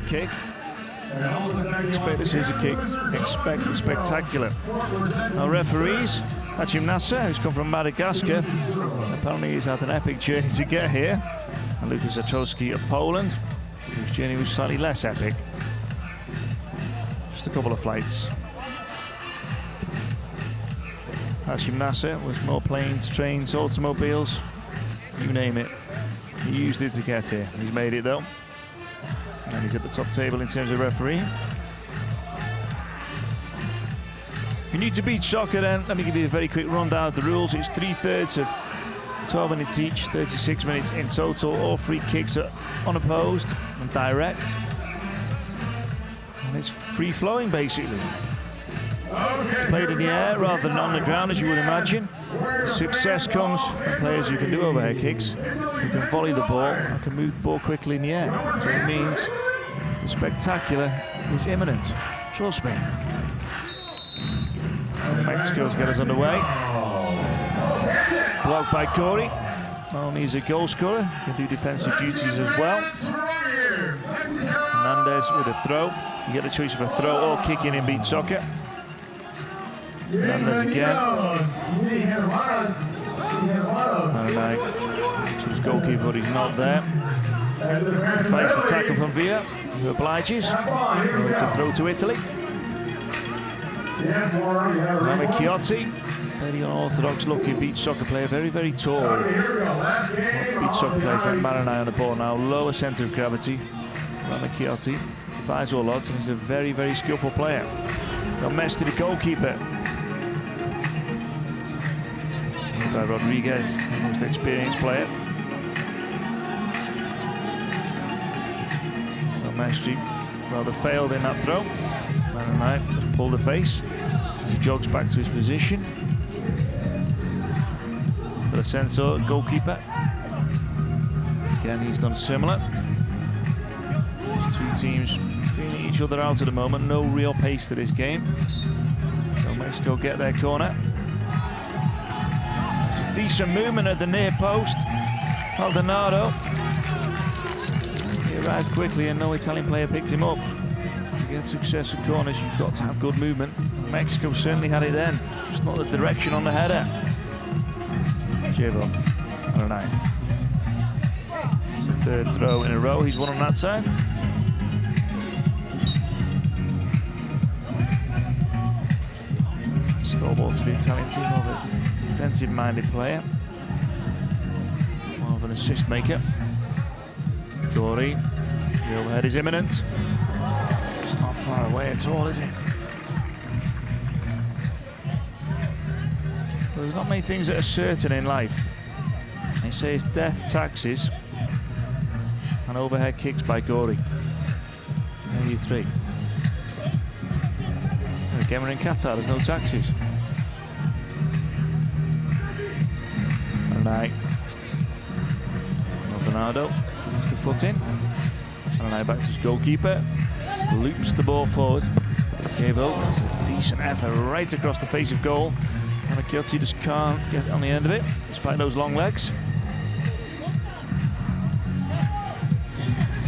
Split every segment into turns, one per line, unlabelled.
kick. Expect the scissor kick, expect the spectacular. Our referees, Hachim Nasser, who's come from Madagascar. Apparently he's had an epic journey to get here. And Luka Zatrowski of Poland, whose journey was slightly less epic. Just a couple of flights. Hachim Nasser was more planes, trains, automobiles, you name it. He used it to get here. He's made it though. And he's at the top table in terms of referee. If you need to beat soccer, then let me give you a very quick rundown of the rules. It's 3/3 of 12 minutes each, 36 minutes in total. All free kicks are unopposed and direct. And it's free flowing basically. It's played in the air rather than on the ground, as you would imagine. Success comes from players who can do overhead kicks, who can volley the ball, and can move the ball quickly in the air. So it means the spectacular is imminent. Trust me. Mexico's got us underway. Blocked by GORI. Not only is a goal scorer, can do defensive duties as well. Hernandez with a throw. You get the choice of a throw or kicking in beach soccer. Hernandez again. MARINAI to his goalkeeper, but he's not there. Fights the tackle from Villa, who obliges. To throw to Italy. RAMACCIOTTI, very unorthodox looking beach soccer player, very, very tall. Beach soccer players like MARINAI on the ball now, lower centre of gravity. RAMACCIOTTI defies all odds and he's a very, very skillful player. Got Mestre, the goalkeeper. By Rodriguez, the most experienced player. So Mestre rather failed in that throw. MARINAI just pulled the face as he jogs back to his position. The Sensor goalkeeper. Again, he's done similar. These two teams feeling each other out at the moment. No real pace to this game. So Mexico get their corner. Decent movement at the near post. Maldonado. He arrives quickly and no Italian player picked him up. To get success at corners, you've got to have good movement. Mexico certainly had it then. Just not the direction on the header. CHIAVARO. MARINAI. Third throw in a row. He's won on that side. Stall ball to the Italian team over. Defensive-minded player, more of an assist maker. GORI, the overhead is imminent. It's not far away at all, is it? There's not many things that are certain in life. They say it's death, taxes, and overhead kicks by GORI. There are you three. Again, we're in Qatar, there's no taxes. Maldonado puts the foot in. MARINAI back to his goalkeeper. Loops the ball forward. Gable does a decent effort right across the face of goal. RAMACCIOTTI just can't get on the end of it, despite those long legs.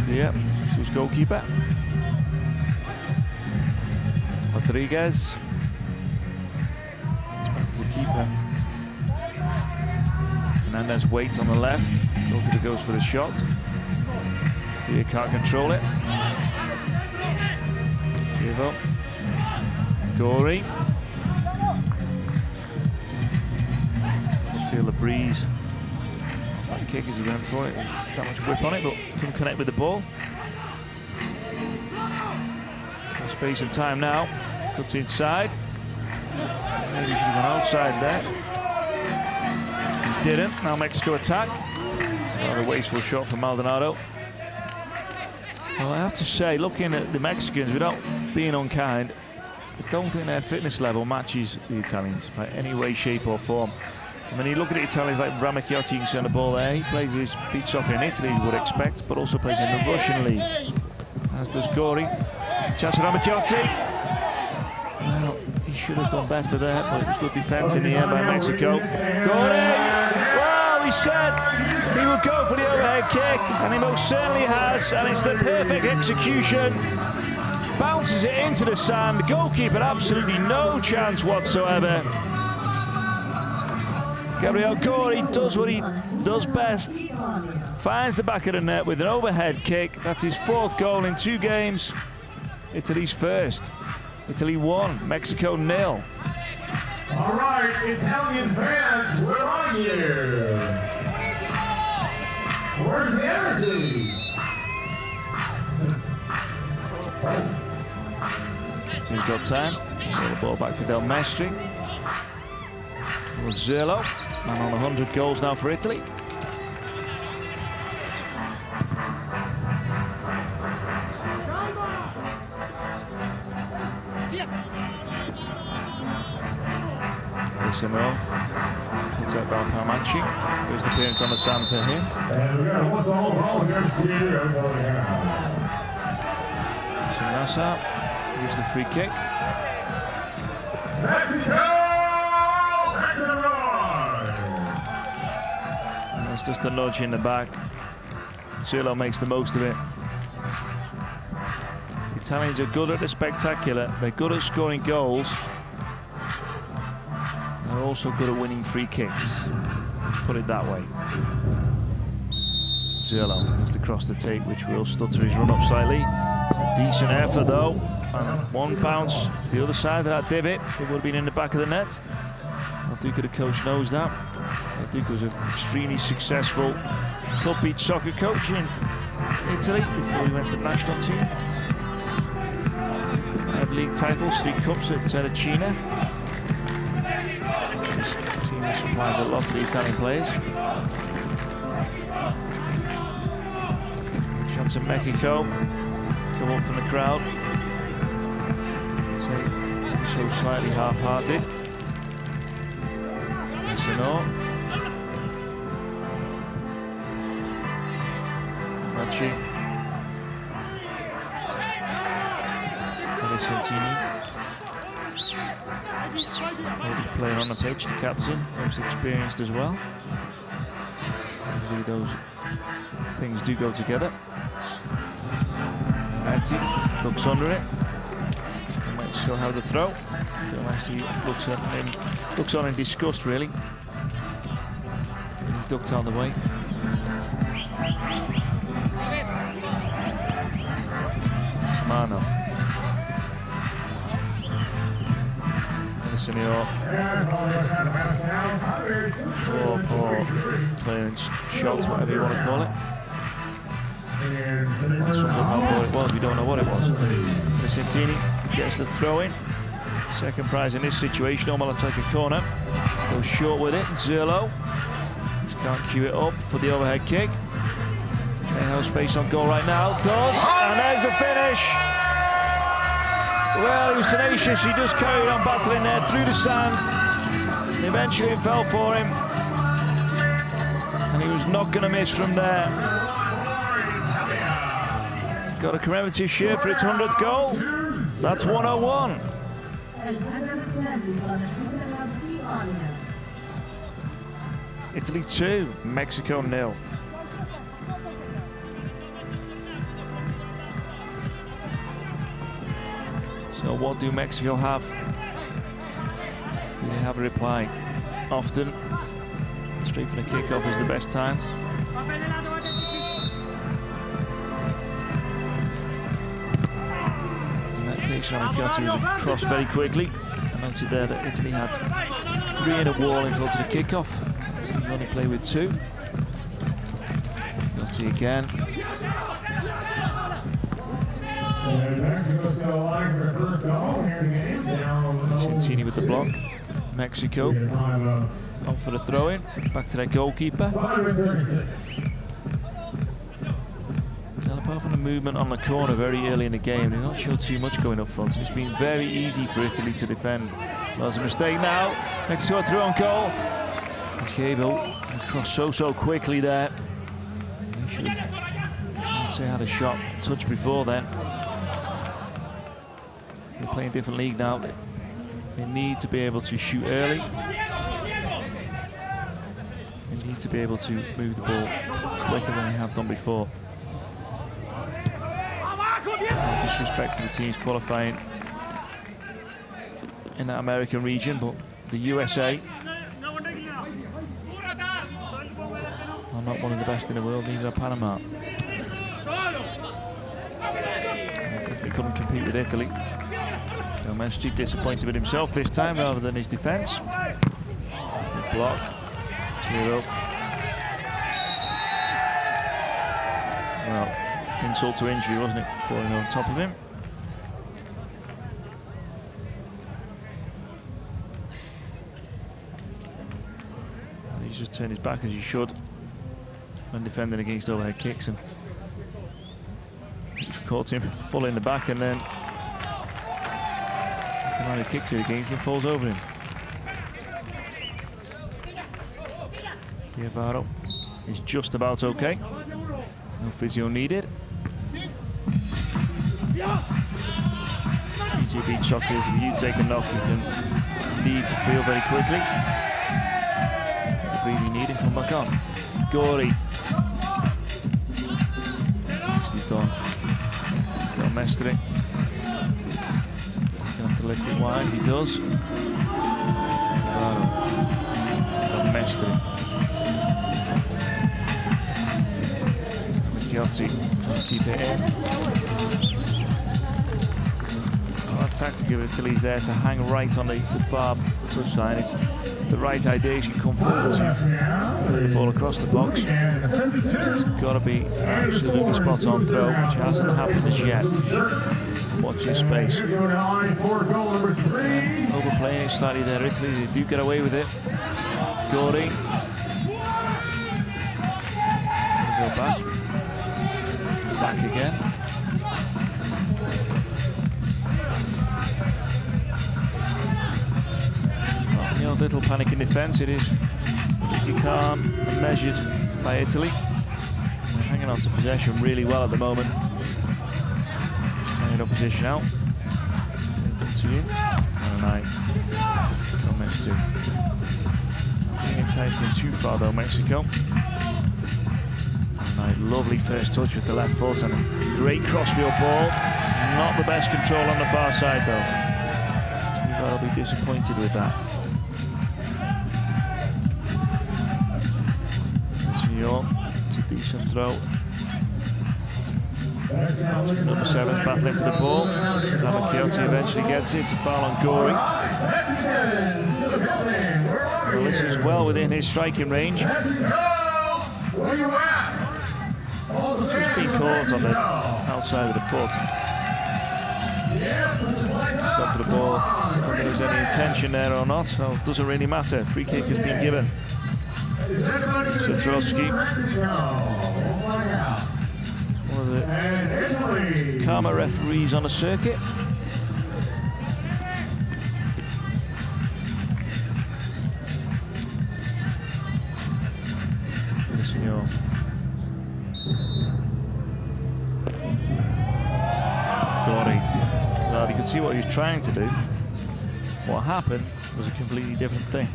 Yeah, to his goalkeeper. Rodriguez. Back to the keeper. Hernandez waits on the left. Goalkeeper goes for the shot. Here can't control it. CHIAVARO. GORI. Just feel the breeze. That kick as he went for it. That much whip on it, but couldn't connect with the ball. No space and time now. Cuts inside. Maybe he should have gone outside there. Didn't. Now Mexico attack. Another wasteful shot from Maldonado. Well, I have to say, looking at the Mexicans, without being unkind, I don't think their fitness level matches the Italians by any way, shape or form. I mean, you look at the Italians like RAMACCIOTTI, you can send the ball there. He plays his beach soccer in Italy, you would expect, but also plays in the Russian league, as does GORI. Chance for RAMACCIOTTI. Well, he should have done better there, but it was good defence in the air by Mexico. GORI! Wow, Gori said he would go for the overhead kick, and he most certainly has, and it's the perfect execution. Bounces it into the sand. Goalkeeper absolutely no chance whatsoever. Gabriele Gori does what he does best. Finds the back of the net with an overhead kick. That's his 4th goal in 2 games. Italy's first. Italy 1, Mexico 0.
All right, Italian fans, where are you? Where's the energy?
So he's got time. Throw the ball back to Del Mestre. ZURLO, and on 100 goals now for Italy. Listener off. It's out by PALMACCI. First appearance on the sand for him.
And we got a whistle, ball against you.
So Nassau gives the free kick.
Mexico!
It's just a nudge in the back. ZURLO makes the most of it. The Italians are good at the spectacular. They're good at scoring goals. They're also good at winning free kicks. Put it that way. ZURLO just across the tape, which will stutter his run up slightly. Decent effort though. And 1 bounce the other side of that divot. It would have been in the back of the net. Duca, the coach, knows that. Duca was an extremely successful club beach soccer coach in Italy before he went to the national team. 5 league titles, 3 cups at Terracina. This team supplies a lot of the Italian players. Chance of Mexico come up from the crowd. So slightly half-hearted. Macci. Oldest player on the pitch, the captain, most experienced as well. Usually those things do go together. Matti looks under it. Might still have the throw. Actually looks on in disgust, really. He's ducked out of the way. Mano. Poor clearance shots, whatever you want to call it. That sums up how poor it was. We don't know what it was. Vicentini gets the throw in. Second prize in this situation, almost like a corner. Goes short with it, ZURLO. Just can't cue it up for the overhead kick. They have space on goal right now, does, and there's the finish. Well, he was tenacious, he just carried on battling there through the sand. And eventually it fell for him. And he was not going to miss from there. Got a commemorative shirt for its 100th goal. That's 101. Italy 2, Mexico 0. So what do Mexico have? Do they have a reply? Often, straight from the kickoff is the best time. In that case, RAMACCIOTTI was across very quickly. I noted there that Italy had 3 in a wall in front of the kickoff. Italy only play with 2. RAMACCIOTTI again. Vicentini with the block. Mexico on for the throw-in. Back to their goalkeeper. Apart from the movement on the corner very early in the game, they're not showed too much going up front. It's been very easy for Italy to defend. There's a mistake now. Mexico through on goal. Diego across so quickly there. He should have had a shot touch before then. They're playing a different league now. They need to be able to shoot early. They need to be able to move the ball quicker than they have done before. No disrespect to the teams qualifying in that American region, but the USA are not one of the best in the world, neither are Panama. They couldn't compete with Italy. Mestre disappointed with himself this time rather than his defence. Block. 2-0. Well, insult to injury, wasn't it? Falling on top of him. He's just turned his back as he should when defending against overhead kicks, and he's caught him full in the back, and then he kicks it against him, falls over him. CHIAVARO is just about okay. No physio needed. PGB Chocolate, if you take a knock, you can leave the field very quickly. Really need it, come back on. GORI. He's gone. Mestre. To lift it wide, he does. Mestre. MARINAI keep it in. Well, that tactic of Italy's there to hang right on the far touchline. It's the right idea as you come forward to put the ball across the box. It's got to be absolutely spot on throw, which hasn't happened as yet. Watch this space. Overplaying it slightly there, Italy. They do get away with it. GORI. Go back. Back again. Well, little panic in defence. It is pretty calm and measured by Italy. They're hanging on to possession really well at the moment. Opposition out. MARINAI. Mestre. Being enticing too far though, Mexico. MARINAI, lovely first touch with the left foot and a great crossfield ball. Not the best control on the far side though. I'll be disappointed with that. It's a decent throw. Number 7's battling for the ball. RAMACCIOTTI eventually gets it. It's a foul on GORI. Well, this is well within his striking range. Just being caught on the outside of the foot. He's gone for the ball. I don't know if there's any intention there or not, so it doesn't really matter. Free kick has been given. Zatrowski. One of the calmer referees on the circuit. GORI. Well, you can see what he was trying to do. What happened was a completely different thing.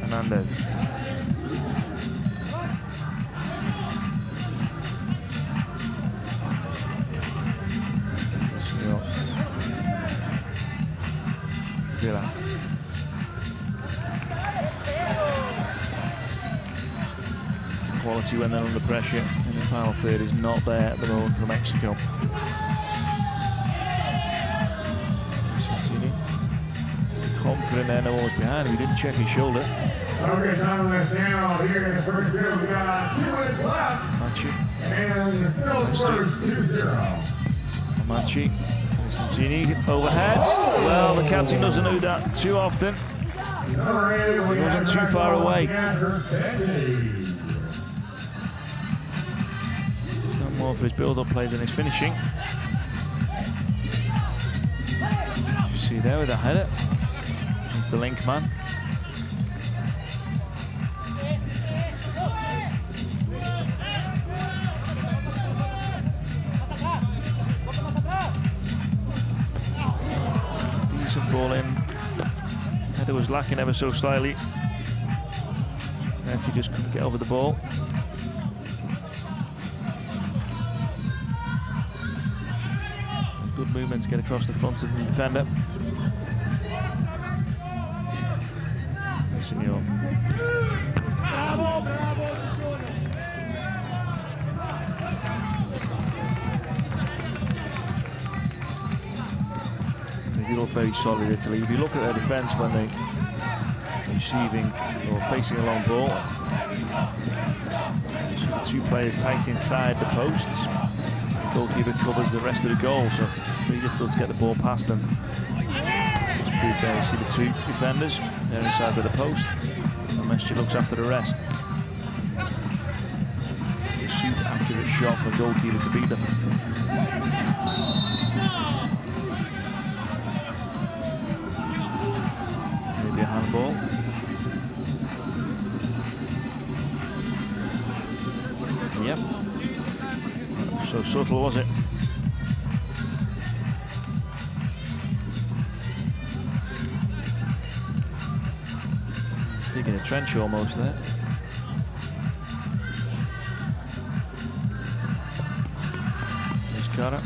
HERNANDEZ. Villa. Quality when they're under pressure in the final third is not there at the moment for Mexico. Confident there, no one was behind him. He didn't check his shoulder.
Okay, time left now. Here in the first period, we got 2 minutes left.
MARINAI.
And still first 2-0.
PALMACCI. Overhead. Well, the captain doesn't do that too often. He wasn't too far away. No more for his build-up play than his finishing. You see there with the header. He's the link man. ball in. Header was lacking ever so slightly. Nancy just couldn't get over the ball. Good movement to get across the front of the defender. Signor. They look very solid, Italy. If you look at their defence when they receiving or facing a long ball, so the two players tight inside the posts. The goalkeeper covers the rest of the goal, so it's really difficult to get the ball past them. You see the two defenders, they're inside of the post, and Mestre looks after the rest. A super accurate shot for the goalkeeper to beat them. Maybe a handball. Yep. So subtle, was it? Digging a trench almost there. There's Cara.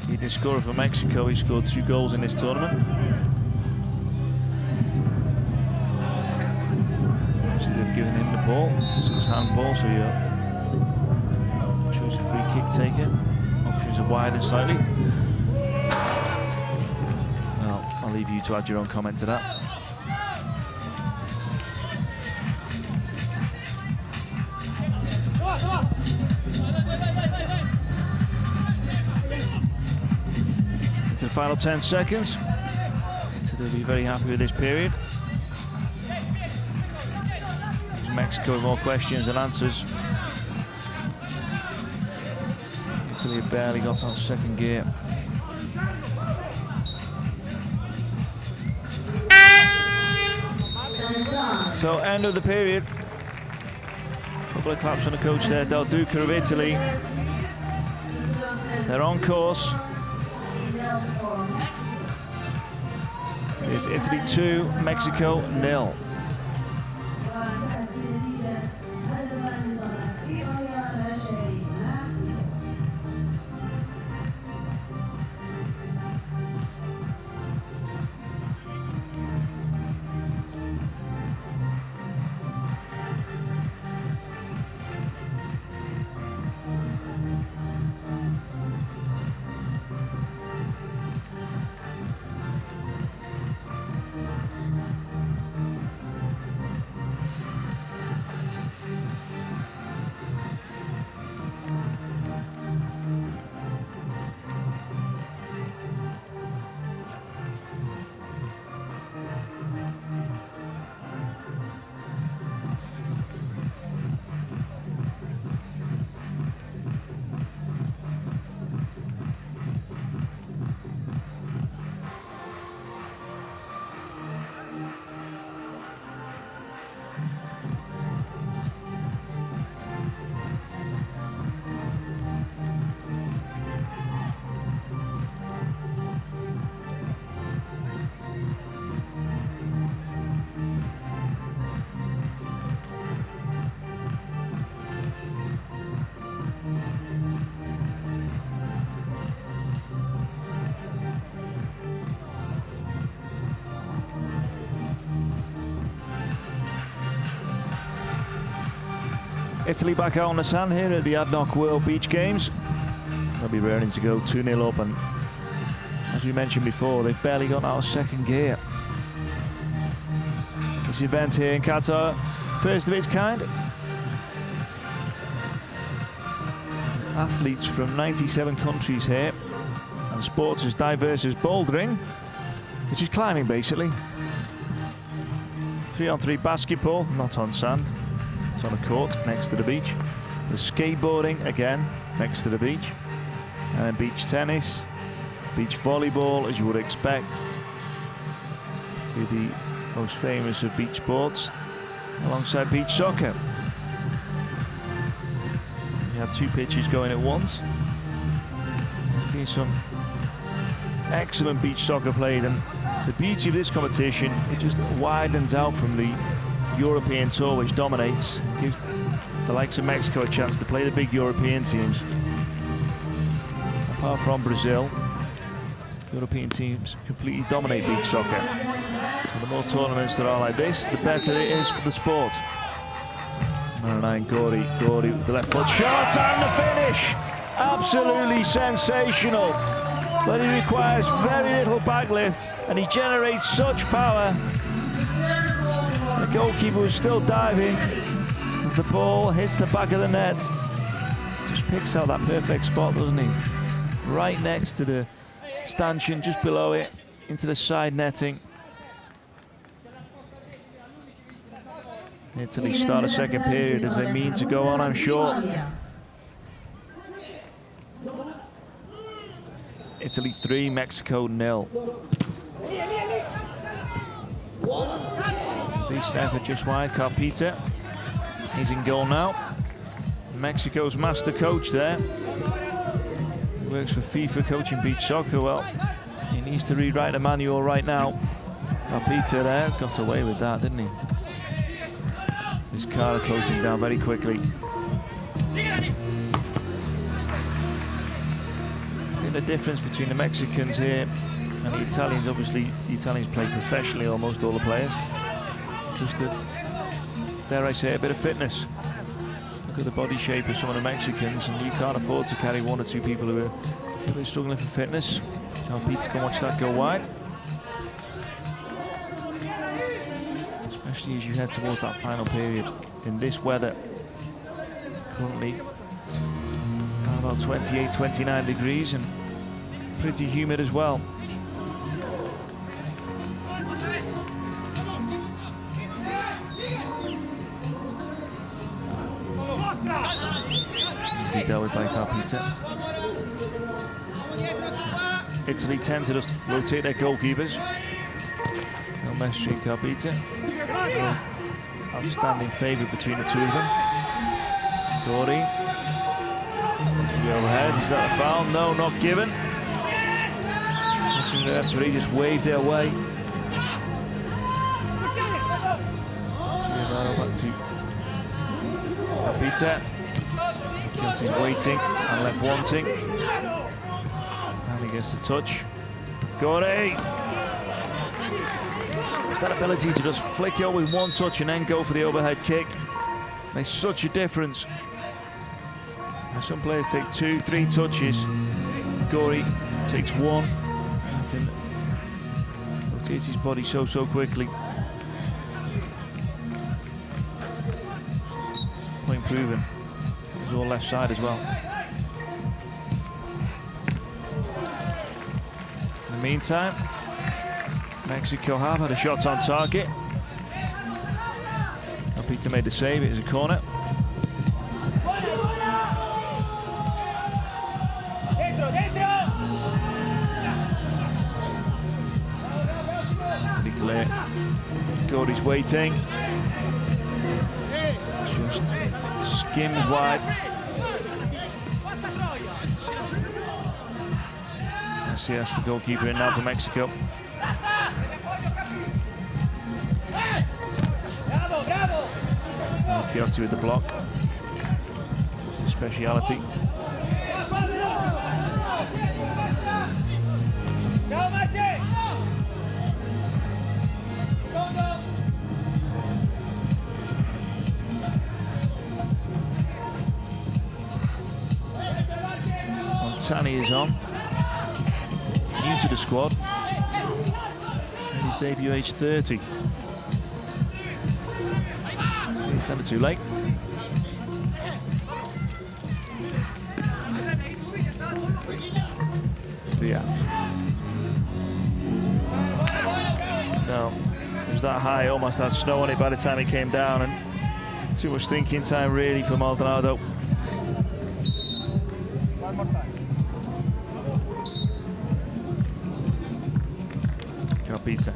Leading scorer for Mexico. He scored 2 goals in this tournament. Obviously they've given him the ball. So it's handball, so you choose a free kick taker. Options are wider slightly. Well, I'll leave you to add your own comment to that. Into the final 10 seconds. They'll be very happy with this period. Mexico with more questions than answers. Italy barely got on second gear. So end of the period. Couple of claps on the coach there, Del Duca of Italy. They're on course. It's Italy 2, Mexico 0. Italy back out on the sand here at the ANOC World Beach Games. They'll be raring to go 2-0 up, and as we mentioned before, they've barely got out of second gear. This event here in Qatar, first of its kind. Athletes from 97 countries here, and sports as diverse as bouldering, which is climbing basically. 3-on-3 basketball, not on sand. On a court next to the beach. The skateboarding again next to the beach, and then beach tennis, beach volleyball, as you would expect, with the most famous of beach sports, alongside beach soccer. You have 2 pitches going at once. There's been some excellent beach soccer played, and the beauty of this competition, it just widens out from the European tour, which dominates, gives the likes of Mexico a chance to play the big European teams. Apart from Brazil, European teams completely dominate beach soccer. So the more tournaments there are like this, the better it is for the sport. MARINAI and GORI with the left foot shot and the finish! Absolutely sensational. But he requires very little backlift and he generates such power. The goalkeeper was still diving as the ball hits the back of the net. Just picks out that perfect spot, doesn't he? Right next to the stanchion, just below it, into the side netting. Italy start a second period as they mean to go on, I'm sure. Italy 3, Mexico 0. Decent effort just wide, CARPITA. He's in goal now. Mexico's master coach there. He works for FIFA coaching beach soccer. Well, he needs to rewrite the manual right now. CARPITA there, got away with that, didn't he? This car closing down very quickly. I think the difference between the Mexicans here and the Italians, obviously the Italians play professionally, almost all the players. Just a, dare I say, a bit of fitness. Look at the body shape of some of the Mexicans, and you can't afford to carry one or two people who are really struggling for fitness. CARPITA can watch that go wide. Especially as you head towards that final period in this weather. Currently about 28, 29 degrees and pretty humid as well. Easily dealt with by CARPITA. Italy tend to just rotate their goalkeepers. No MESTRE and CARPITA. Outstanding favourite between the two of them. GORI. The overhead, is that a foul? No, not given. Watching the referee just waved it away. CHIAVARO back to CARPITA. Kilting's waiting and left wanting. And he gets the touch. GORI! It's that ability to just flick it with one touch and then go for the overhead kick. Makes such a difference. And some players take 2, 3 touches. GORI takes one. He can rotate his body so quickly. Point proven. He's all left side as well. In the meantime, Mexico have had a shot on target. CARPITA made the save, it is a corner. Italy clear. GORI's waiting. Just skims wide. Yes, the goalkeeper in now for Mexico. MARINAI with the block. It's his speciality. MONTANI is on. New to the squad. And his debut age 30. It's never too late. But yeah. No, it was that high, almost had snow on it by the time it came down, and too much thinking time really for Maldonado. CARPITA.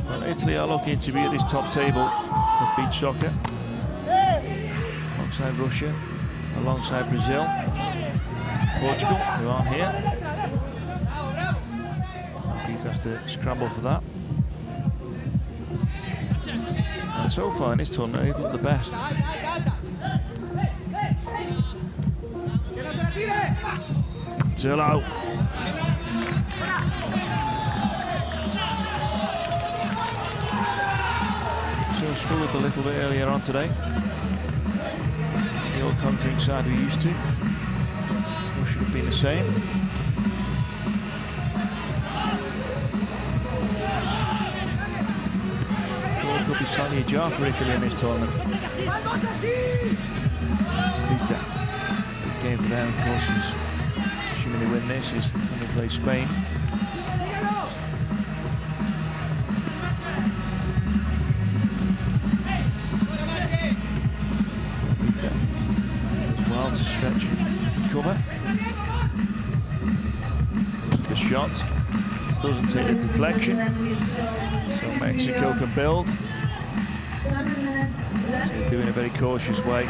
Well, Italy are looking to be at this top table of beach soccer. alongside Russia, alongside Brazil, Portugal, who aren't here. Pete has to scramble for that. And so far in this tournament, they've looked the best. ZURLO. So struggled a little bit earlier on today. The old conquering side we're used to. Or should have been the same. Could be slightly ajar for Italy in this tournament. Pizza. Big game for them, of course, is assuming they win this, is when they play Spain. Pizza as well to stretch and cover. The shot doesn't take the deflection, so Mexico can build. He's doing a very cautious way.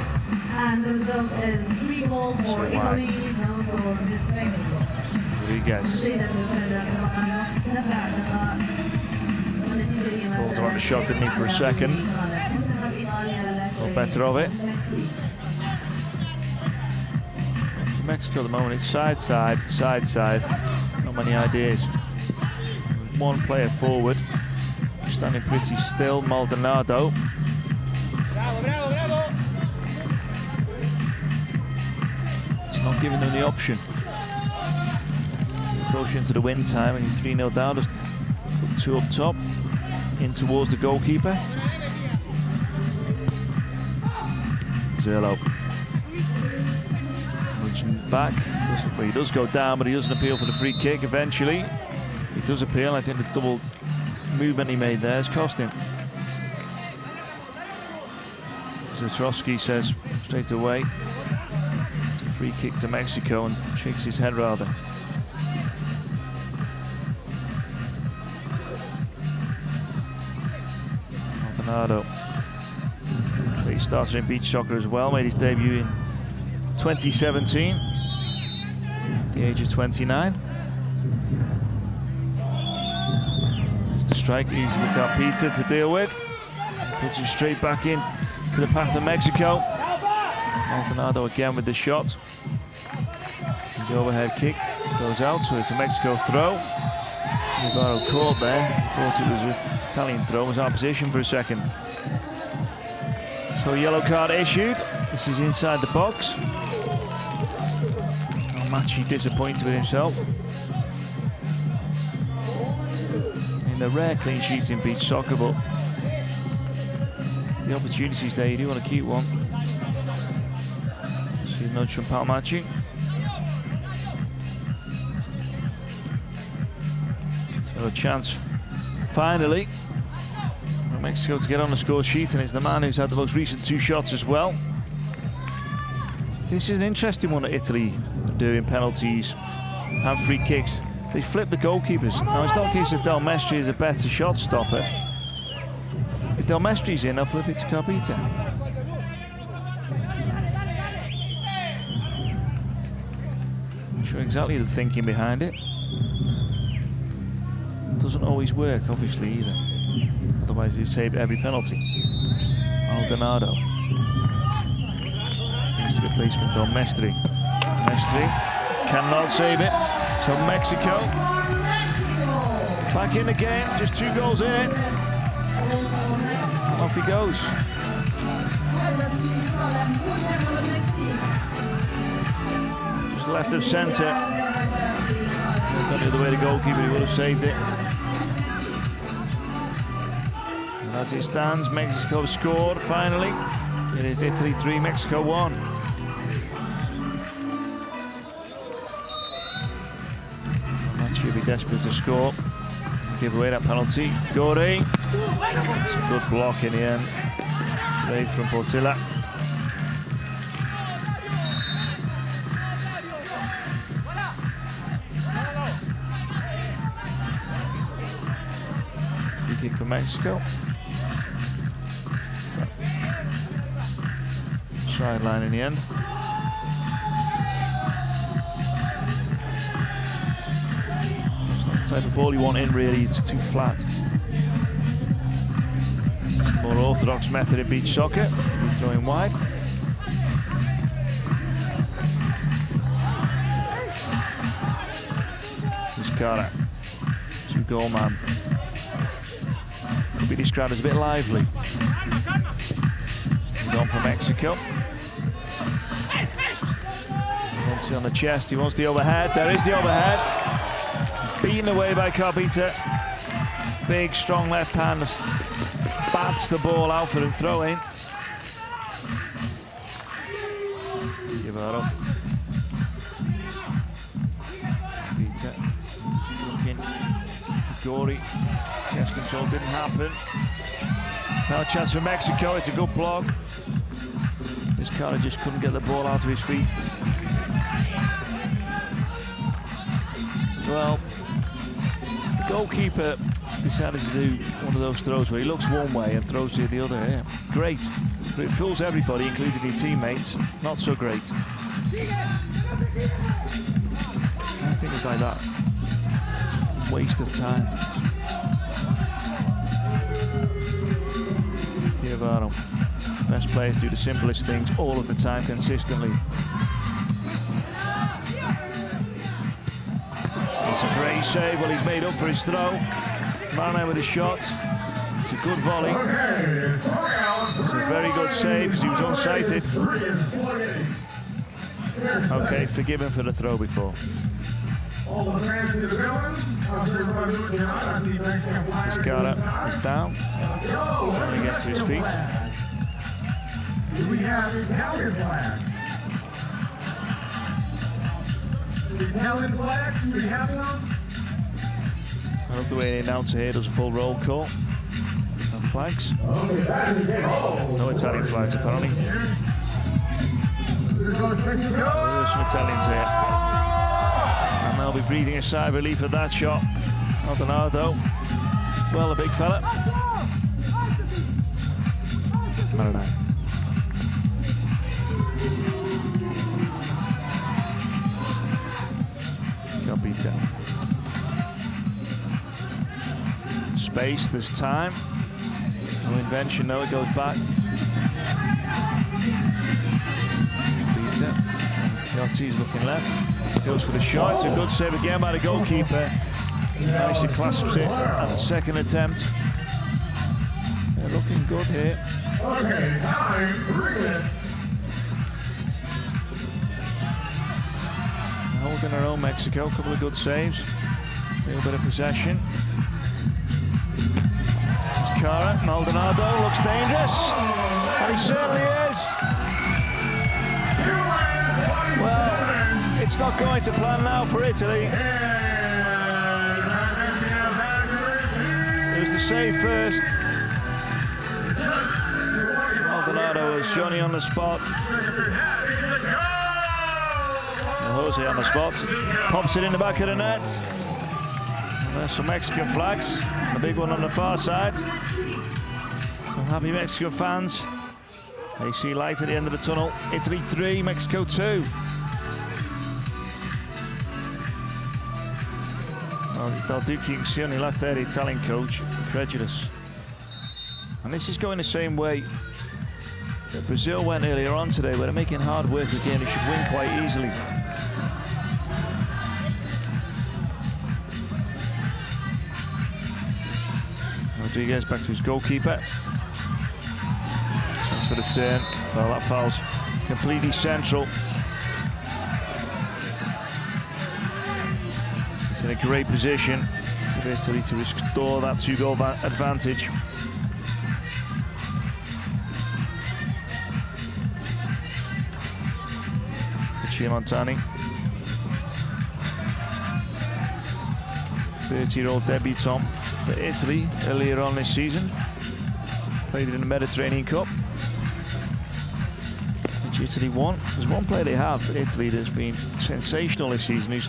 And the result is 3 goals for Italy, 0 for Mexico.
Rodriguez. Thought about the shot, didn't he, for a second? Got better of it. For Mexico at the moment, it's side, side, side, side. Not many ideas. One player forward, standing pretty still, Maldonado. It's not giving them the option. Approach into the win time and you're 3-0 down, just put 2 up top, in towards the goalkeeper. ZURLO. Reaching back, well, he does go down, but he doesn't appeal for the free kick eventually. He does appeal. I think the double movement he made there has cost him. Zatrowski says straight away, it's a free kick to Mexico, and shakes his head rather. Maldonado. He started in beach soccer as well, made his debut in 2017 at the age of 29. Strike easy for CARPITA to deal with. Puts it straight back in to the path of Mexico. Maldonado again with the shot. The overhead kick goes out, so it's a Mexico throw. CHIAVARO caught there. Thought it was an Italian throw. Was out of position for a second. So yellow card issued. This is inside the box. PALMACCI disappointed with himself. The rare clean sheets in beach soccer, but the opportunities there, you do want to keep one. See a nudge from PALMACCI. So a chance finally for Mexico to get on the score sheet, and it's the man who's had the most recent 2 shots as well. This is an interesting one that Italy are doing, penalties and free kicks. They flip the goalkeepers. Now, it's not a case that Del Mestre is a better shot stopper. If Del Mestre's in, they'll flip it to CARPITA. Not sure exactly the thinking behind it. Doesn't always work, obviously, either. Otherwise, they'd save every penalty. Maldonado. Here's the replacement, Del Mestre. Mestre cannot save it. So Mexico back in the game, just 2 goals in. Off he goes. Just left of centre. Gone the other way, the goalkeeper, he would have saved it. And as it stands, Mexico scored finally. It is Italy 3, Mexico 1. He'll be desperate to score. Give away that penalty. GORI. It's a good block in the end. Save from Portilla. Free kick for Mexico. So sideline in the end. It's not the type of ball you want in, really. It's too flat. It's the more orthodox method in beach soccer. You're throwing wide. This Carter, 2-goal man. Could be described as a bit lively. Gone for Mexico. He wants it on the chest, he wants the overhead. There is the overhead. Beaten away by CARPITA. Big, strong left hand. Bats the ball out for the throw in. CHIAVARO. CARPITA looking for GORI. Chest control didn't happen. Now a chance for Mexico, it's a good block. This Carter just couldn't get the ball out of his feet. Well, the goalkeeper decided to do one of those throws where he looks one way and throws it the other. Yeah, great. But it fools everybody, including his teammates. Not so great. Things like that. Waste of time. CHIAVARO. Best players do the simplest things all of the time, consistently. It's a great save. Well, he's made up for his throw. MARINAI with a shot. It's a good volley. It's a very good save because he was unsighted. Okay, forgiven for the throw before. This Carter is down. And he gets to his feet.
Do we have Italian flags? Italian flags? Do we have some?
I love the way the announcer here does a full roll call. No flags. No Italian flags, apparently. There's some Italians here. And they'll be breathing a sigh of relief at that shot. Maldonado. Well, a big fella. MARINAI. CARPITA. Space this time. No invention, no, it goes back. CARPITA. Yachty's looking left. Goes for the shot. It's a good save again by the goalkeeper. Nicely clasps it at the second attempt. They're looking good here.
Okay, time, 3 minutes.
Holding their own Mexico, a couple of good saves. A little bit of possession. It's Cara, Maldonado looks dangerous. And he certainly is. Well, it's not going to plan now for Italy. It was the save first. Maldonado has Johnny on the spot. Jose on the spot. Pops it in the back of the net. And there's some Mexican flags. The big one on the far side. Some happy Mexico fans. They see light at the end of the tunnel. Italy 3, Mexico 2. Well, Del Duque only left there, the Italian coach, incredulous. And this is going the same way that Brazil went earlier on today, where they're making hard work again. They should win quite easily. Rodriguez back to his goalkeeper. Chance for the turn. Well, that foul's completely central. It's in a great position for Italy to restore that 2-goal advantage. MONTANI, 30-year-old debutant for Italy earlier on this season. Played in the Mediterranean Cup, which Italy won. There's one player they have for Italy that's been sensational this season, who's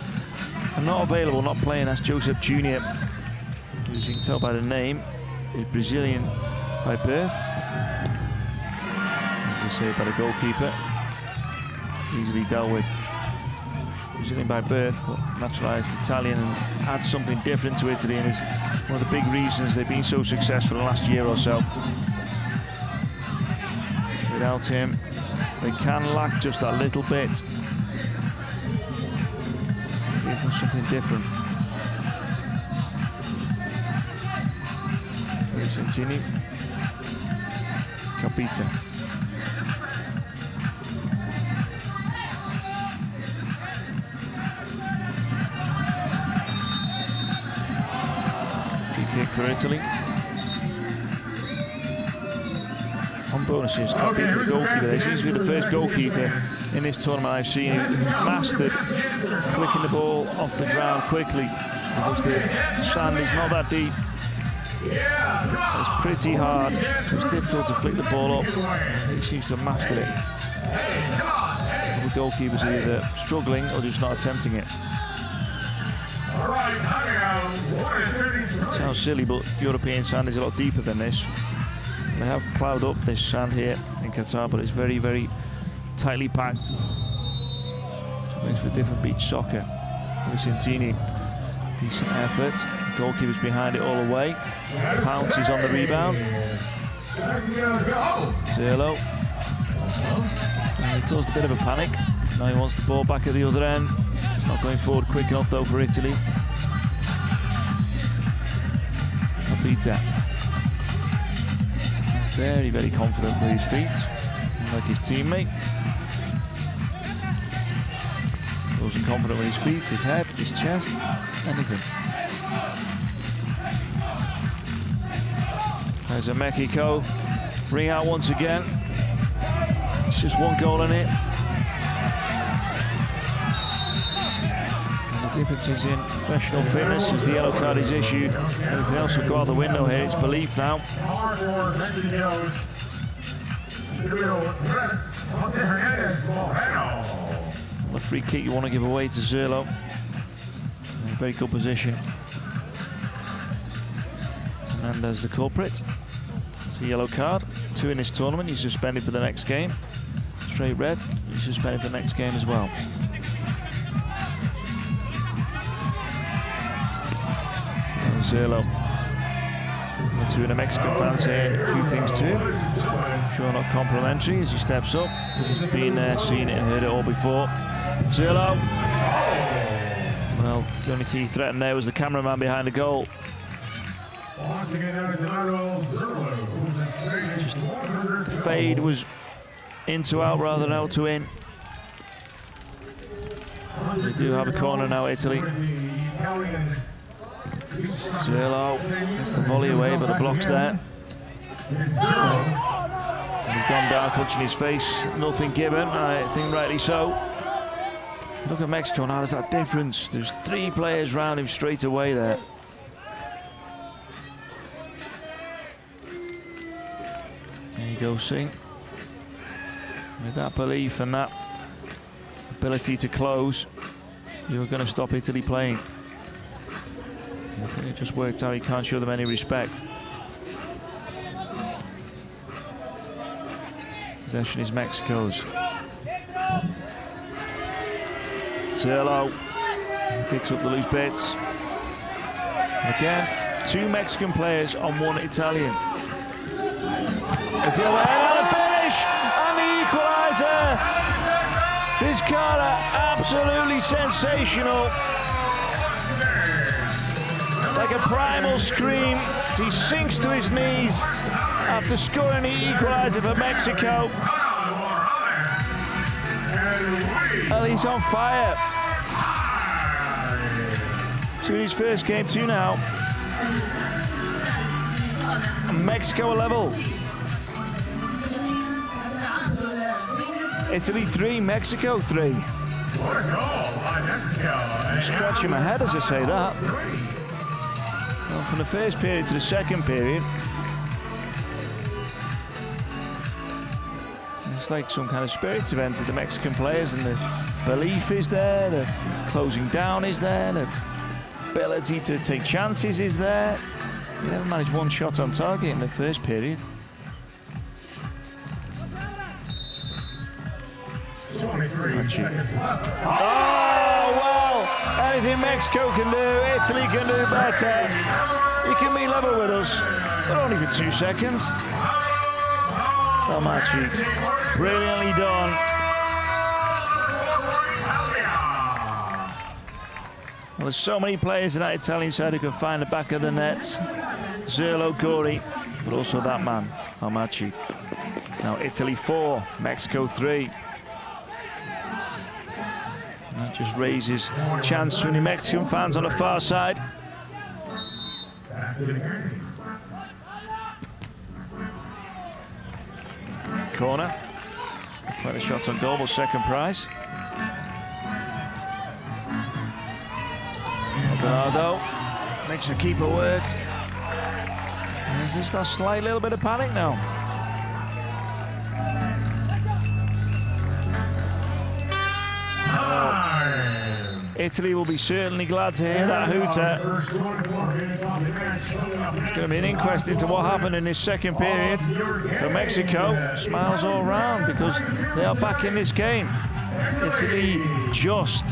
not available, not playing. That's Joseph Jr., who, as you can tell by the name, is Brazilian by birth. He's nicely saved by the goalkeeper. Easily dealt with. Brazilian by birth, but naturalised Italian, and adds something different to Italy, and is one of the big reasons they've been so successful the last year or so. Without him, they can lack just that little bit. Give them something different. Santini. CARPITA. Free kick for Italy. On bonuses, CARPITA, the goalkeeper. He seems to be the first goalkeeper in this tournament I've seen who's mastered flicking the ball off the ground quickly, because the sand is not that deep. It's pretty hard. It's difficult to flick the ball up. He seems to have mastered it. The goalkeepers are either struggling or just not attempting it. Sounds silly, but European sand is a lot deeper than this. They have ploughed up this sand here in Qatar, but it's very, very tightly packed. So it makes for different beach soccer. Santini, decent effort. Goalkeeper's behind it all the way. Pounces on the rebound. ZURLO. He caused a bit of a panic. Now he wants the ball back at the other end. It's not going forward quick enough though for Italy. CARPITA. Very, very confident with his feet, like his teammate. Wasn't confident with his feet, his head, his chest, anything. There's a Mexico. Ring out once again. It's just one goal in it. And the difference is in professional fitness as the yellow card is issued. Everything else will go out the window here. It's belief now. The free kick you want to give away to ZURLO. In a very good position. And there's the culprit. It's a yellow card. 2 in this tournament. He's suspended for the next game. Straight red. He's suspended for the next game as well. And ZURLO. 2 in the Mexican fans here. A few things to him. Sure not complimentary as he steps up. He's been there, seen it and heard it all before. ZURLO. Well, the only thing he threatened there was the cameraman behind the goal. Just fade was in to out rather than out to in. They do have a corner now, Italy. ZURLO gets the volley away, but the block's there. And he's gone down, clutching his face. Nothing given, I think rightly so. Look at Mexico now, there's that difference. There's 3 players round him straight away there. There you go, see. With that belief and that ability to close, you were going to stop Italy playing. I think it just worked out, you can't show them any respect. Possession is Mexico's. ZURLO picks up the loose bits. And again, 2 Mexican players on 1 Italian. And a finish! And the equaliser! Vizcarra, absolutely sensational. It's like a primal scream as he sinks to his knees after scoring the equaliser for Mexico. Well, he's on fire. 2 in his first game, 2 now. And Mexico are level. Italy 3, Mexico 3.
What a goal by Mexico.
I'm scratching my head as I say that. Well, from the first period to the second period, it's like some kind of spirits event of the Mexican players, and the belief is there, the closing down is there, the ability to take chances is there. They never managed 1 shot on target in the first period. PALMACCI. Oh, well, anything Mexico can do, Italy can do better. You can be level with us, but only for 2 seconds. PALMACCI, brilliantly done. Well, there's so many players in that Italian side who can find the back of the net. ZURLO, GORI, but also that man, PALMACCI. Now Italy 4, Mexico 3. And that just raises chance for the Mexican fans on the far side. Corner. Quite a shot on goal, but second prize. Maldonado makes the keeper work. There's just a slight little bit of panic now. Italy will be certainly glad to hear that hooter. It's going to be an inquest into what happened in this second period. For Mexico, smiles all round because they are back in this game. Italy just.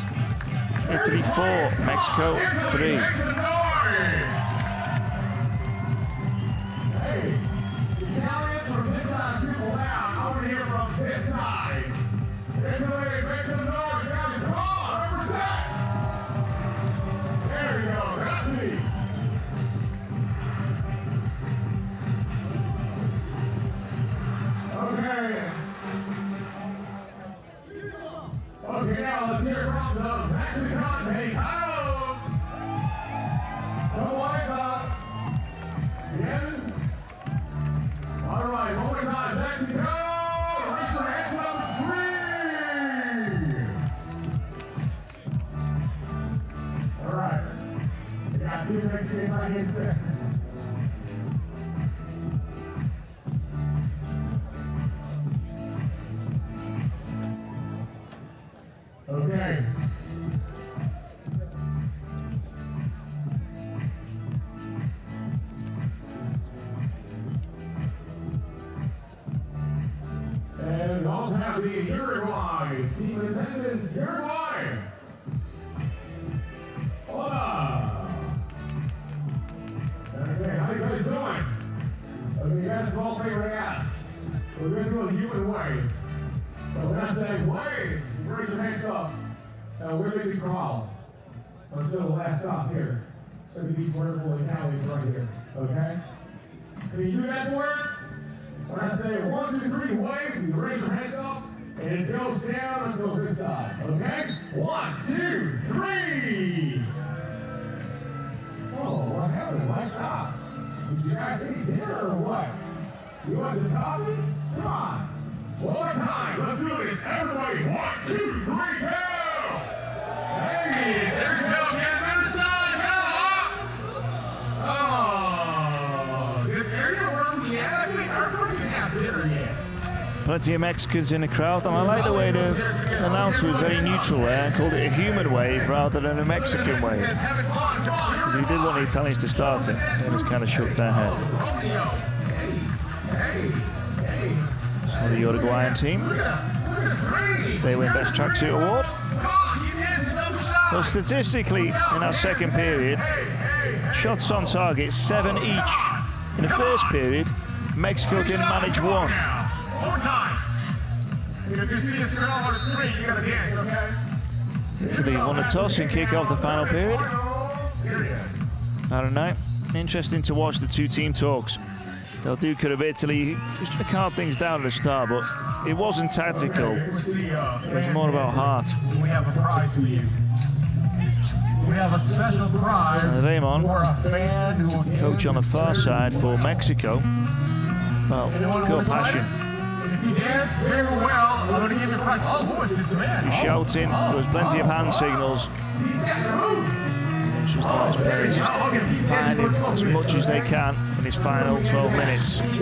Italy 4, Mexico 3.
Okay, now let's hear from the Mexican Mexicanos. The white side. Again. All right, one more time, Mexico. Raise your hands up, 3. All right. We got 2 Mexican fighters there. Okay. And we also have the Uruguay team attendance. Uruguay. Hola. Okay, how you guys doing? Okay, you guys all favorite ask. We're going to do a human wave. So when I say wave, raise your hands up. Now we're going to crawl. Let's do the last stop here. Look at these wonderful Italians right here. Okay? Can you do that for us? When I say 1, 2, 3, wave, you raise your hands up, and it goes down. Let's go this side. Okay? 1, 2, 3. Oh, what happened? Why stop? Did you guys eat dinner or what? You want some coffee? Come on. One more time. Let's do this. Everybody, 1, 2, 3, go! Hey, there you go. Get this side. Go up. Oh, this area where we have dinner yet.
Plenty of Mexicans in the crowd, and I like the way the announcer was very neutral there and called it a human wave rather than a Mexican wave. Because he did want the Italians to start it, and just kind of shook their head. So the Uruguayan team, they win Best Tracksuit Award. Well, statistically, in that second period, shots on target, 7 each. In the first period, Mexico didn't manage 1. Italy won the toss and kick off the final period. I don't know. Interesting to watch the 2 team talks. Del Duca of Italy was trying to calm things down at the start, but it wasn't tactical. It was more about heart.
We have a prize for you. We have a special prize
Raymond,
for a fan who will
coach on the far side for Mexico. Well, pure passion.
If you dance very well, I'm going to give you a prize. Oh, who is this man?
He's shouting. There was plenty of hand signals. It's just about his players just finding as much as they can in his final 12 minutes. We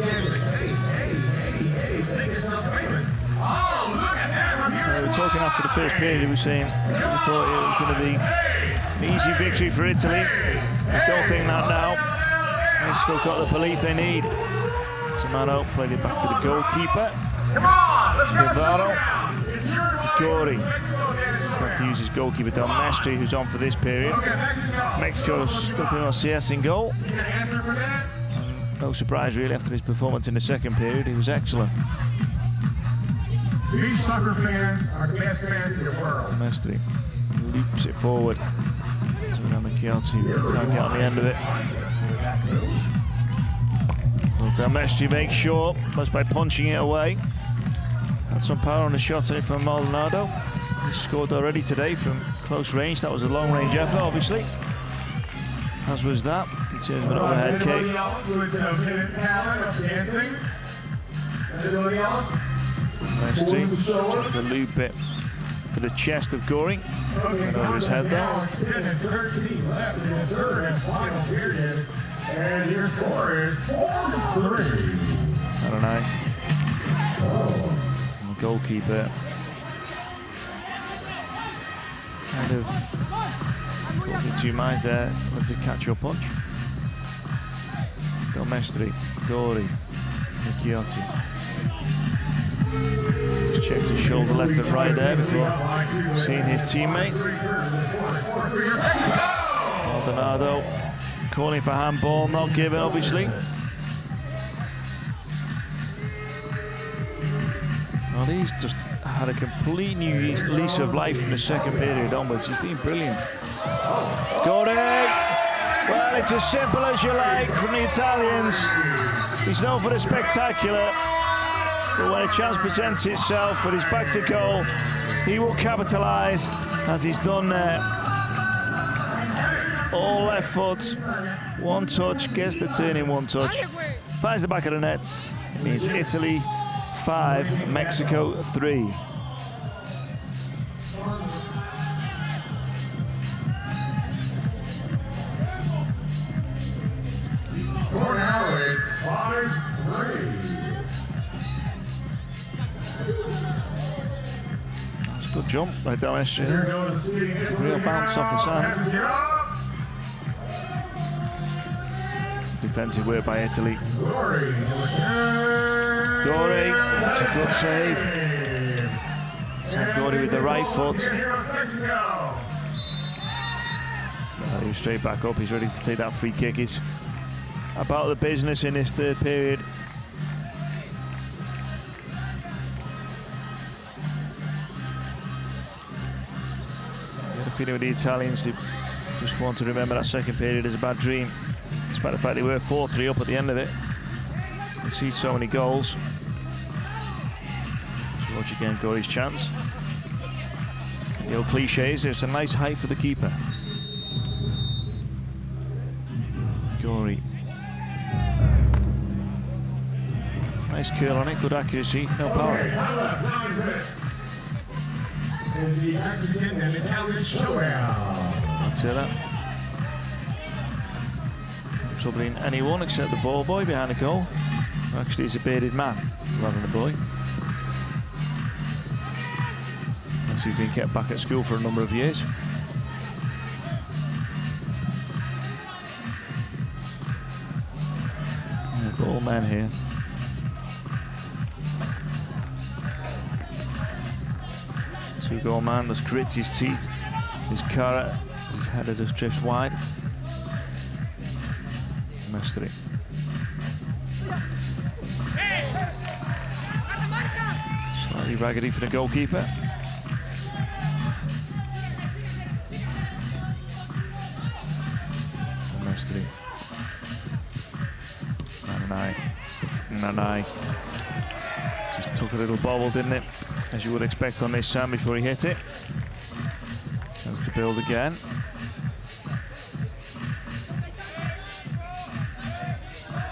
were talking after the first period, we were saying we thought it was going to be an easy victory for Italy. I don't think that now. Mexico got the belief they need. Simone played it back to the goalkeeper.
Come on, let's go.
Gabriele.
It's your
GORI. Have to use his goalkeeper, Mestre, who's on for this period. Mexico stuck in CS in goal. No surprise really after his performance in the second period. He was excellent.
Beach soccer fans are the best fans in the world.
Mestre leaps it forward to RAMACCIOTTI. Can't get on the end of it. Mestre makes sure, just by punching it away. Had some power on the shot in it from Maldonado. He scored already today from close range. That was a long range effort, obviously. As was that, in terms of an overhead kick. Mestre just a loop it to the chest of GORI. And over his head there.
And your score is 4-3.
MARINAI. The goalkeeper kind of got in two minds there, went to catch your punch. Mestre, GORI, RAMACCIOTTI. Just checked his shoulder left and right there before seeing his teammate. Maldonado calling for handball, not given obviously. Well, he's just had a complete new lease of life from the second period onwards. He's been brilliant. GORI! Well, it's as simple as you like from the Italians. He's known for the spectacular, but when a chance presents itself with his back to goal, he will capitalise, as he's done there. All left foot, one touch, gets the turn in one touch, finds the back of the net. It means Italy 5, Mexico 3.
Score now is 5-3.
That's a good jump by Mestre. Real bounce off the sand. Defensive work by Italy. GORI, that's a good save. So GORI with the right foot. He's straight back up, he's ready to take that free kick. He's about the business in this third period. I get a feeling with the Italians, they just want to remember that second period as a bad dream. Despite the fact they were 4-3 up at the end of it. You see so many goals. So watch again GORI's chance. The old cliches, it's a nice height for the keeper. GORI. Nice curl on it, good accuracy, no power.
The Mexican and Italian showdown.
Attila. Troubling anyone except the ball boy behind the goal. Actually, he's a bearded man rather than a boy. Unless he's been kept back at school for a number of years. Yeah, all men here. Two-goal man just grits his teeth. His carrot, his header just drifts wide. Mestre. Slightly raggedy for the goalkeeper. Mestre. MARINAI. Just took a little bobble, didn't it? As you would expect on this sand before he hit it. That's the build again.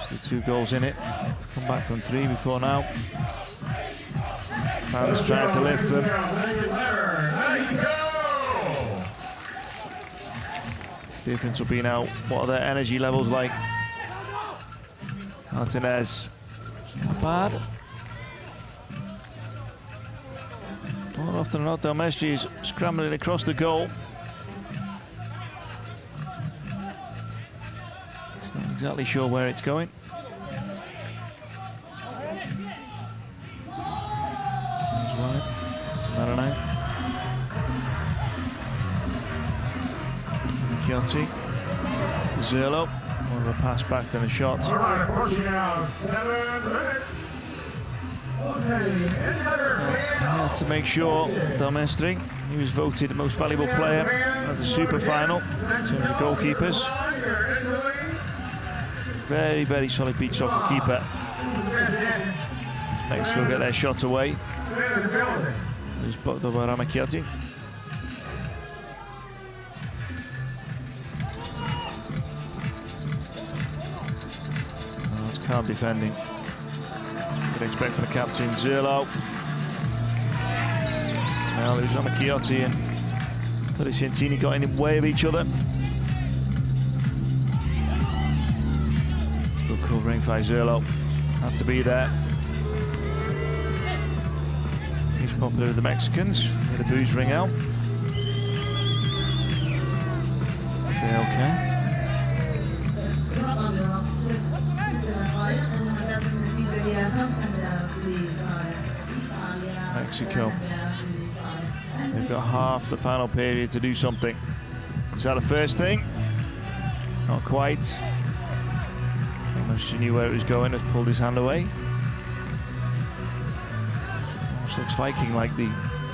So 2 goals in it. Come back from 3 before now. Fans trying to lift them. Difference will be now, what are their energy levels like? Martinez, not bad. More often than not, Mestre is scrambling across the goal. He's not exactly sure where it's going. That's right. It's MARINAI. Ramacchiotti. ZURLO. More of a pass back than a shot.
All right, approaching now, 7 minutes.
To make sure Mestre, he was voted the most valuable player at the Super Final in terms of goalkeepers. Very, very solid beach soccer keeper. Mexico get their shot away. It was blocked up by Ramacchiotti. That's calm defending. You'd expect from the captain, ZURLO. Well, it was Ramacchiotti and Corosinitti got in the way of each other. Good covering by ZURLO. Had to be there. He's popular with the Mexicans. Get a booze ring out. Okay. Mexico. They've got half the final period to do something. Is that the first thing? Not quite. Almost he knew where it was going, has pulled his hand away. Almost looks Viking like the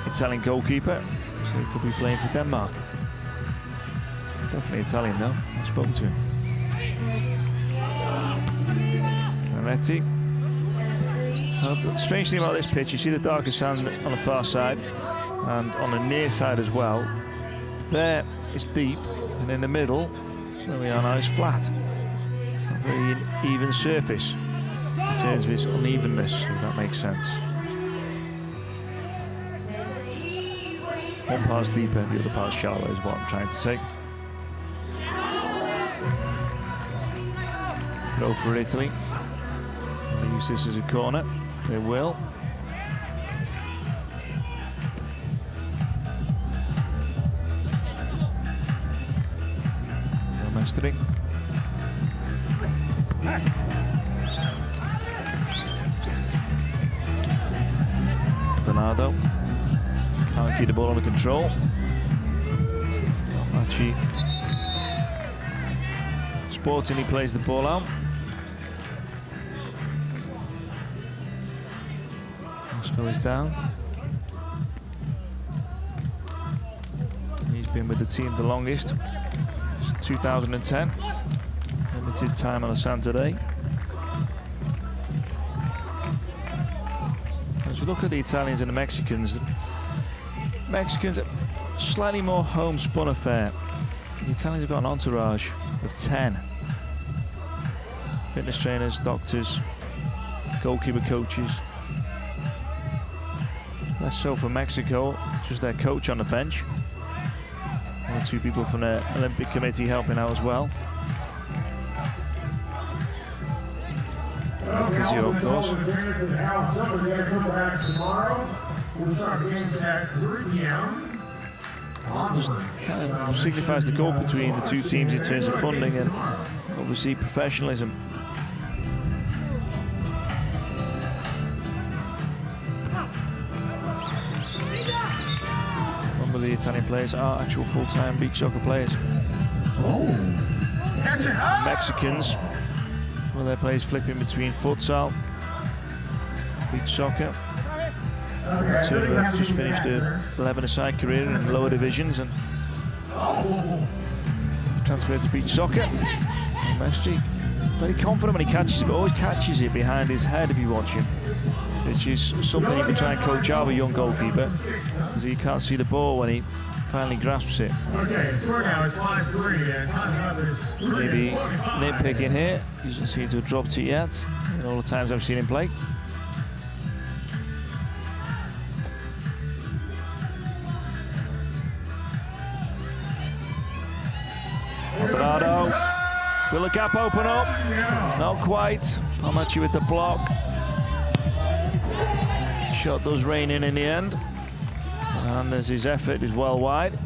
Italian goalkeeper, so he could be playing for Denmark. Definitely Italian though, I spoke to him. FRAINETTI. The strange thing about this pitch, you see the darker sand on the far side and on the near side as well. There it's deep, and in the middle, where we are now, is flat. A very even surface in terms of its unevenness, if that makes sense. One part's deeper, the other part's shallow, is what I'm trying to say. Go for Italy. They'll use this as a corner. They will. Mestre. Bernardo can't keep the ball under control. PALMACCI. Sporting, he plays the ball out. Moscow is down. He's been with the team the longest. 2010, limited time on a Saturday. As we look at the Italians and the Mexicans are slightly more homespun affair. The Italians have got an entourage of 10. Fitness trainers, doctors, goalkeeper coaches. Less so for Mexico, just their coach on the bench. One or two people from the Olympic Committee helping out as well. Physio, of course. Just kind of signifies the gulf between the two teams in terms of funding and obviously professionalism. The Italian players are actual full-time beach soccer players. Mexicans, well, their players flipping between futsal, beach soccer. Two have just finished a 11-a-side career in the lower divisions and transferred to beach soccer. Mestre, very confident when he catches it, but always catches it behind his head if you watch him, which is something you can try and coach out a young goalkeeper, because he can't see the ball when he finally grasps it.
Okay, score now is 5-3.
Maybe nitpicking here, he doesn't seem to have dropped it yet, in all the times I've seen him play. Bernardo, will the gap open up? Not quite. PALMACCI with the block. Shot does rain in the end, and as his effort is well wide.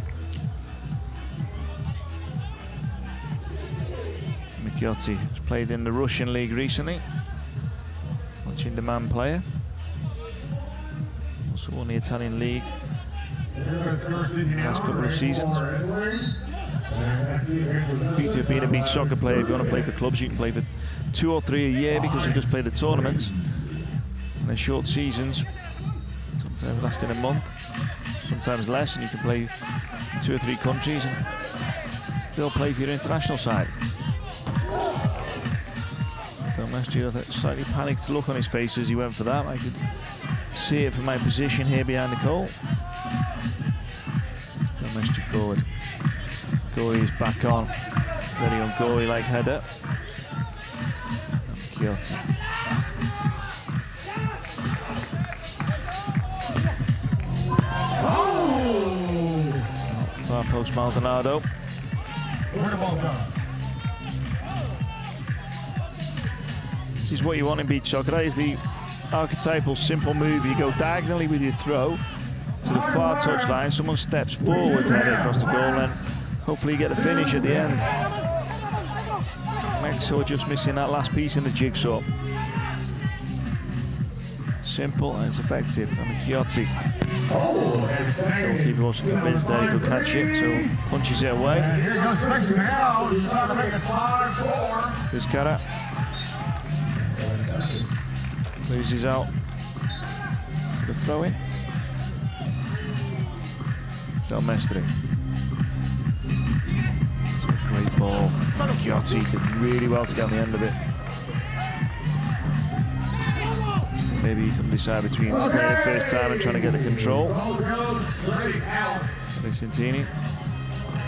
Ramacchiotti has played in the Russian league recently, much in-demand player. Also won the Italian league the last couple of seasons. Peter, being a beach soccer player, if you want to play for clubs, you can play for 2 or 3 a year because you just play the tournaments. And they're short seasons, sometimes lasting a month, sometimes less, and you can play in 2 or 3 countries and still play for your international side. Mestre had a slightly panicked look on his face as he went for that. I could see it from my position here behind the goal. Mestre forward. Gori is back on. Very on Gori-like header. Ramacchiotti. Far post Maldonado.
Where the ball go?
This is what you want in beach soccer. That is the archetypal simple move. You go diagonally with your throw to the far touchline. Someone steps forward to head it across the goal, and hopefully you get the finish at the end. Mexico just missing that last piece in the jigsaw. Simple and it's effective. Ramacchiotti. Goalkeeper wasn't convinced that he could catch it, so punches it away.
And here goes Mexico now. He's trying to make it 5-4.
Vizcarra loses out. The throw in. Del Mestre. Great ball. Ramacchiotti did really well to get on the end of it. Maybe he can decide between playing it first time and trying to get the control. Vicentini,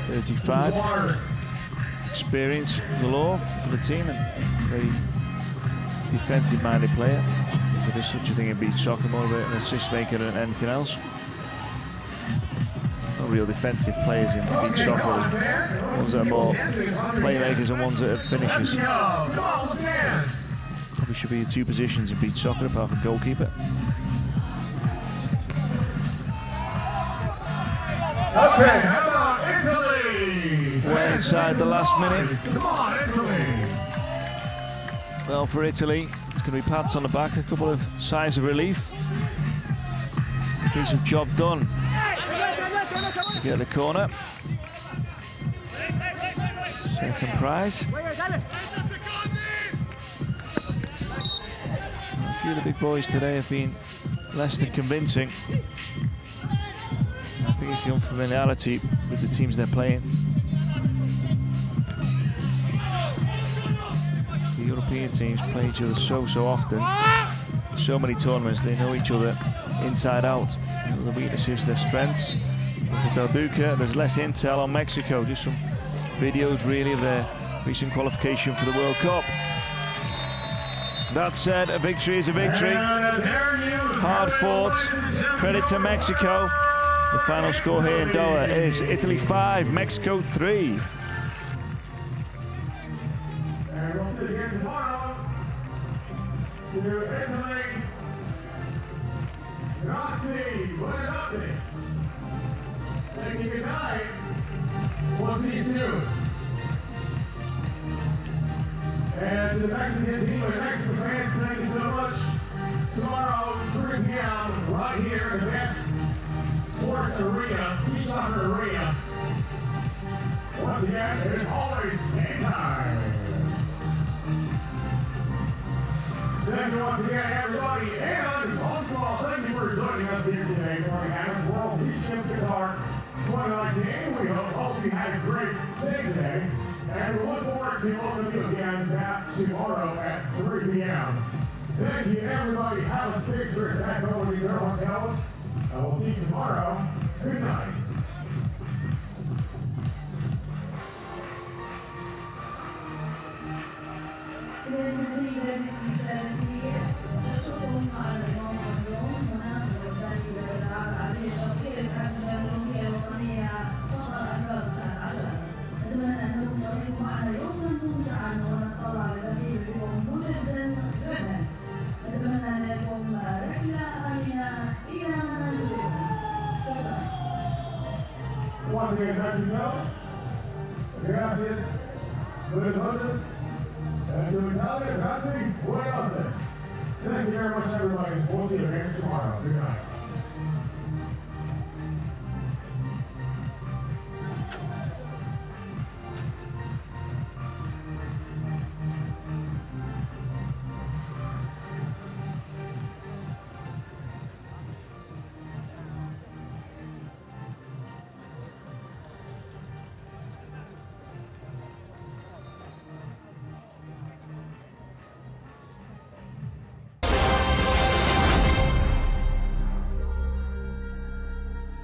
35. Experience galore for the team and very defensive-minded player. If there's such a thing in beach soccer, more of an assist maker than anything else. No real defensive players in beach soccer. Ones that are more playmakers and ones that are finishers. Probably should be 2 positions in beach soccer apart from goalkeeper.
Okay, how about Italy?
Well inside the last minute.
Come on, Italy.
Well, for Italy, it's going to be pats on the back, a couple of sighs of relief. Piece of job done. Get the corner. Second prize. A few of the big boys today have been less than convincing. I think it's the unfamiliarity with the teams they're playing. The European teams play each other so often. So many tournaments, they know each other inside out. You know, the weaknesses, their strengths. Look at Del Duca, there's less intel on Mexico. Just some videos really of their recent qualification for the World Cup. That said, a victory is a victory. Hard fought. Credit to Mexico. The final score here in Doha is Italy 5, Mexico 3.
And we'll see you again tomorrow. To Italy. Grazie. Buonanotte. Thank you. Good night. We'll see you soon. And to the Mexican team and Mexican fans, thank you so much. Tomorrow, 3 p.m. right here in the best sports arena, beach soccer arena. Once again, it is always game time. Thank you once again, everybody. And also, thank you for joining us here today for the ANOC World Beach Games Qatar 2019. We hope you had a great day today. And we look forward to welcoming you again back tomorrow at 3 p.m. Thank you, everybody. Have a safe trip back home to your hotels. And we'll see you tomorrow. Good night. Once again, Mexico, gracias, buenas noches, and to Italia, gracias, buenas noches. Thank you very much, everybody. We'll see you again tomorrow. Good night.